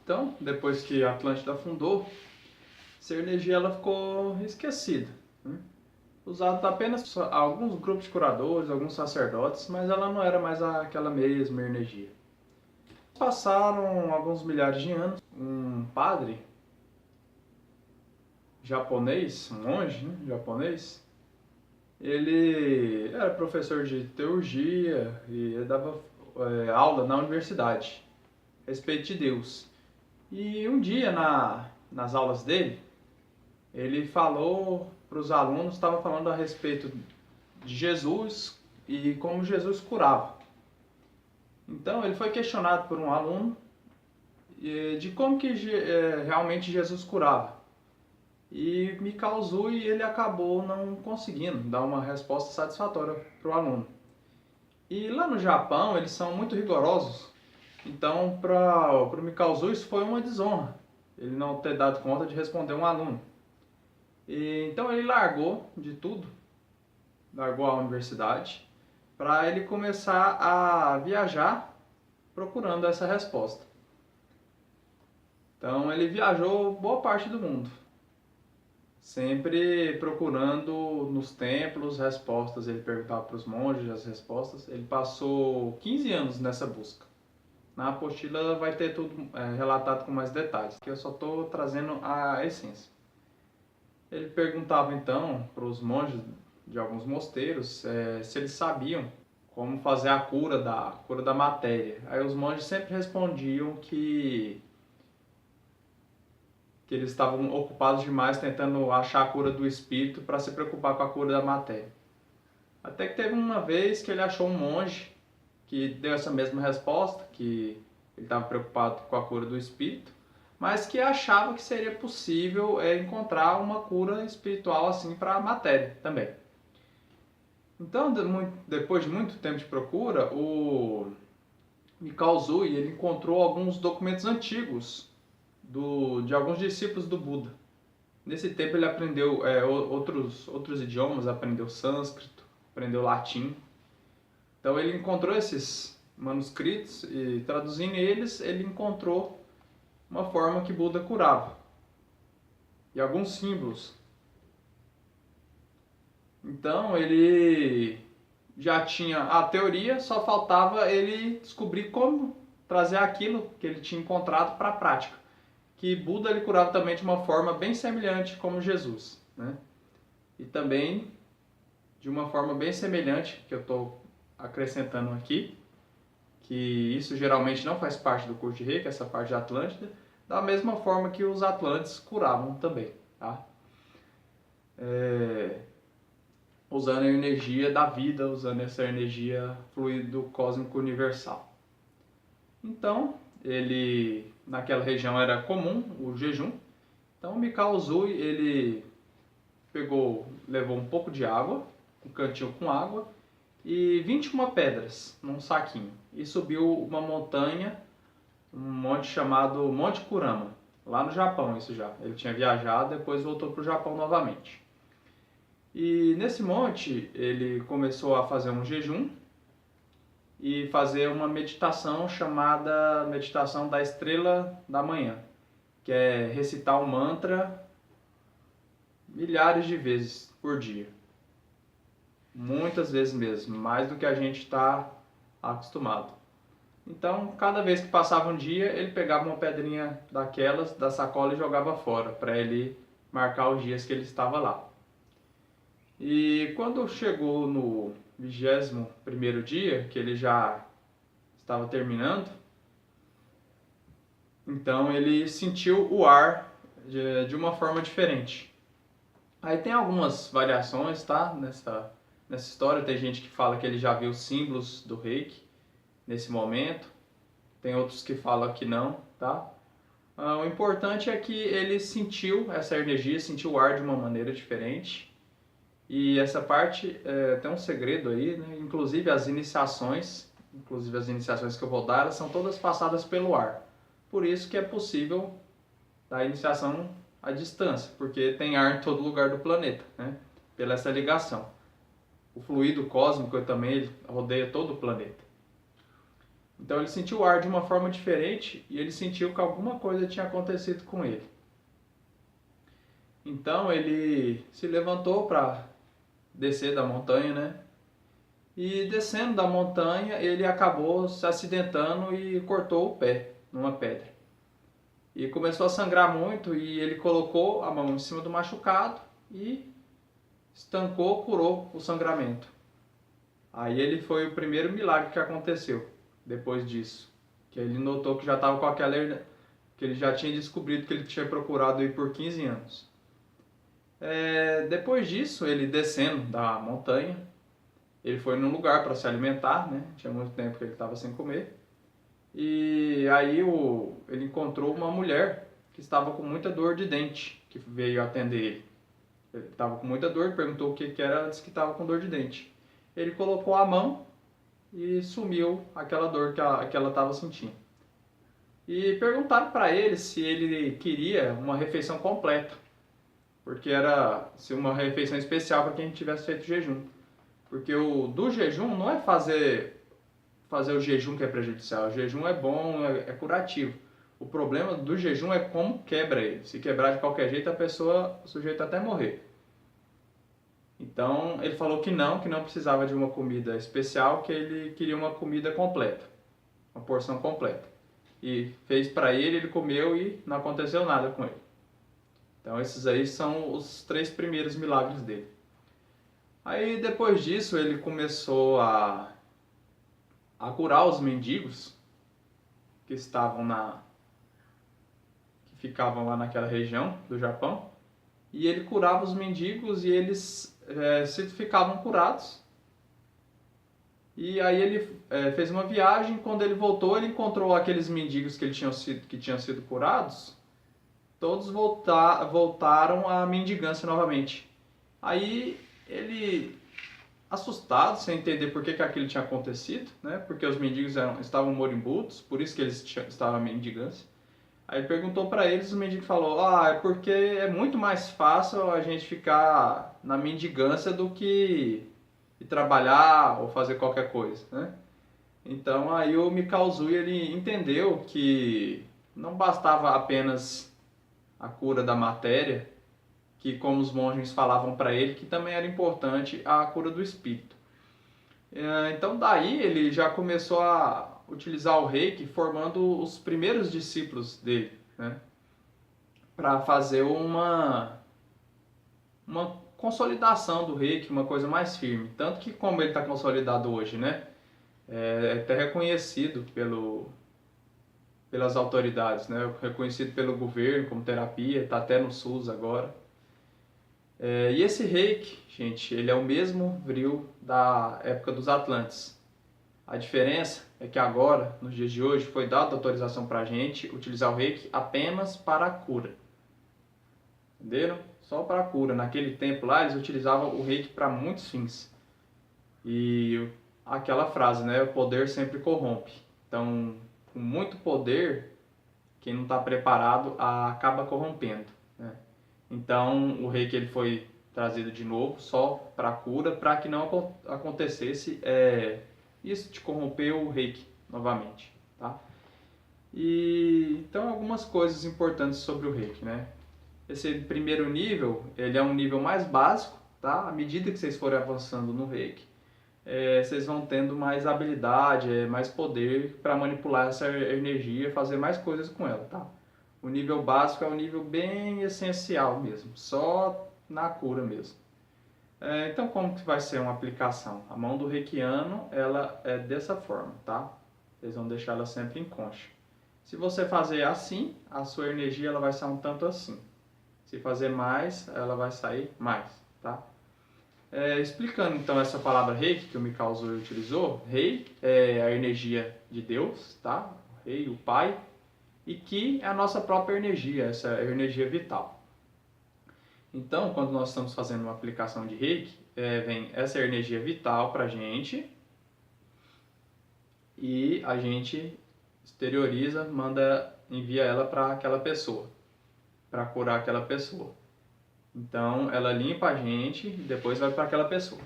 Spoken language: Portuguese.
Então, depois que a Atlântida afundou, essa energia ela ficou esquecida, né? Usada apenas por alguns grupos de curadores, alguns sacerdotes, mas ela não era mais aquela mesma energia. Passaram alguns milhares de anos, um padre japonês, um monge, né, japonês, ele era professor de teologia e ele dava aula na universidade a respeito de Deus. E um dia nas aulas dele, ele falou para os alunos, estava falando a respeito de Jesus e como Jesus curava. Então ele foi questionado por um aluno de como que realmente Jesus curava. E Mikao Usui ele acabou não conseguindo dar uma resposta satisfatória para o aluno. E lá no Japão eles são muito rigorosos, então para o Mikao Usui isso foi uma desonra, ele não ter dado conta de responder um aluno. E, então ele largou de tudo, largou a universidade, para ele começar a viajar procurando essa resposta. Então ele viajou boa parte do mundo, sempre procurando nos templos respostas. Ele perguntava para os monges as respostas. Ele passou 15 anos nessa busca. Na apostila vai ter tudo relatado com mais detalhes, que eu só estou trazendo a essência. Ele perguntava então para os monges de alguns mosteiros se eles sabiam como fazer a cura da matéria. Aí os monges sempre respondiam que eles estavam ocupados demais tentando achar a cura do espírito para se preocupar com a cura da matéria. Até que teve uma vez que ele achou um monge que deu essa mesma resposta, que ele estava preocupado com a cura do espírito, mas que achava que seria possível encontrar uma cura espiritual assim para a matéria também. Então, depois de muito tempo de procura, o Mikao Usui ele encontrou alguns documentos antigos de alguns discípulos do Buda. Nesse tempo ele aprendeu outros idiomas, aprendeu sânscrito, aprendeu latim. Então ele encontrou esses manuscritos e traduzindo eles, ele encontrou uma forma que Buda curava e alguns símbolos. Então ele já tinha a teoria, só faltava ele descobrir como trazer aquilo que ele tinha encontrado para a prática. Que Buda ele curava também de uma forma bem semelhante como Jesus, né? E também de uma forma bem semelhante, que eu estou acrescentando aqui, que isso geralmente não faz parte do curso de Reiki, essa parte de Atlântida, da mesma forma que os Atlantes curavam também, tá? Usando a energia da vida, usando essa energia fluido cósmico universal. Então, naquela região era comum o jejum. Então, o Mikao Usui, ele levou um pouco de água, um cantil com água e 21 pedras num saquinho e subiu uma montanha, um monte chamado Monte Kurama, lá no Japão isso já. Ele tinha viajado, depois voltou para o Japão novamente. E nesse monte ele começou a fazer um jejum e fazer uma meditação chamada Meditação da Estrela da Manhã, que é recitar um mantra milhares de vezes por dia. Muitas vezes mesmo, mais do que a gente está acostumado. Então, cada vez que passava um dia, ele pegava uma pedrinha daquelas da sacola e jogava fora, para ele marcar os dias que ele estava lá. E quando chegou no 21º dia, que ele já estava terminando, então ele sentiu o ar de uma forma diferente. Aí tem algumas variações, tá? Nessa história, tem gente que fala que ele já viu símbolos do Reiki nesse momento, tem outros que falam que não, tá? O importante é que ele sentiu essa energia, sentiu o ar de uma maneira diferente. E essa parte tem um segredo aí, né? Inclusive as iniciações que eu vou dar, elas são todas passadas pelo ar. Por isso que é possível dar iniciação à distância, porque tem ar em todo lugar do planeta, né? Pela essa ligação. O fluido cósmico também rodeia todo o planeta. Então ele sentiu o ar de uma forma diferente e ele sentiu que alguma coisa tinha acontecido com ele. Então ele se levantou para descer da montanha, né? E descendo da montanha ele acabou se acidentando e cortou o pé numa pedra. E começou a sangrar muito e ele colocou a mão em cima do machucado e estancou, curou o sangramento. Aí ele foi o primeiro milagre que aconteceu depois disso. Que ele notou que já estava com aquela... que ele já tinha descobrido que ele tinha procurado ir por 15 anos. Depois disso, ele descendo da montanha, ele foi num lugar para se alimentar, né? Tinha muito tempo que ele estava sem comer. E aí ele encontrou uma mulher que estava com muita dor de dente, que veio atender ele. Ele estava com muita dor, perguntou o que era, ela disse que estava com dor de dente. Ele colocou a mão e sumiu aquela dor que ela estava sentindo. E perguntaram para ele se ele queria uma refeição completa, porque era uma refeição especial para quem tivesse feito jejum. Porque o do jejum não é fazer o jejum que é prejudicial. O jejum é bom, é curativo. O problema do jejum é como quebra ele. Se quebrar de qualquer jeito, o sujeito até morrer. Então ele falou que não precisava de uma comida especial, que ele queria uma comida completa, uma porção completa. E fez para ele, ele comeu e não aconteceu nada com ele. Então esses aí são os 3 primeiros milagres dele. Aí depois disso ele começou a curar os mendigos que ficavam lá naquela região do Japão. E ele curava os mendigos e eles ficavam curados. E aí ele fez uma viagem, quando ele voltou ele encontrou aqueles mendigos que tinham sido curados, todos voltaram à mendigância novamente. Aí ele, assustado, sem entender por que aquilo tinha acontecido, né? Porque os mendigos estavam moribundos, por isso que eles estavam à mendigância. Aí ele perguntou para eles, o mendigo falou: é porque é muito mais fácil a gente ficar na mendigância do que ir trabalhar ou fazer qualquer coisa, né? Então aí o Mikauzui ele entendeu que não bastava apenas a cura da matéria, que como os monges falavam para ele, que também era importante a cura do espírito. Então daí ele já começou a utilizar o Reiki, formando os primeiros discípulos dele, né? Para fazer uma consolidação do Reiki, uma coisa mais firme. Tanto que como ele está consolidado hoje, né? É até reconhecido pelas autoridades, né? Reconhecido pelo governo como terapia, está até no SUS agora. E esse Reiki, gente, ele é o mesmo vril da época dos Atlantes. A diferença é que agora, nos dias de hoje, foi dada autorização para a gente utilizar o Reiki apenas para a cura. Entenderam? Só para a cura. Naquele tempo lá, eles utilizavam o Reiki para muitos fins. E aquela frase, né? O poder sempre corrompe. Então, com muito poder, quem não está preparado acaba corrompendo, né? Então, o Reiki ele foi trazido de novo só para a cura, para que não acontecesse isso de corromper o Reiki novamente, tá? E então algumas coisas importantes sobre o Reiki, né? Esse primeiro nível, ele é um nível mais básico, tá? À medida que vocês forem avançando no Reiki, vocês vão tendo mais habilidade, mais poder para manipular essa energia, fazer mais coisas com ela, tá? O nível básico é um nível bem essencial mesmo, só na cura mesmo. Então como que vai ser uma aplicação? A mão do reikiano, ela é dessa forma, tá? Vocês vão deixar ela sempre em concha. Se você fazer assim, a sua energia ela vai sair um tanto assim. Se fazer mais, ela vai sair mais, tá? Explicando então essa palavra Reiki que o Mikauzui utilizou, Rei é a energia de Deus, tá? O Rei, o Pai, e Ki é a nossa própria energia, essa energia vital. Então, quando nós estamos fazendo uma aplicação de Reiki, vem essa energia vital para a gente e a gente exterioriza, envia ela para aquela pessoa, para curar aquela pessoa. Então, ela limpa a gente e depois vai para aquela pessoa.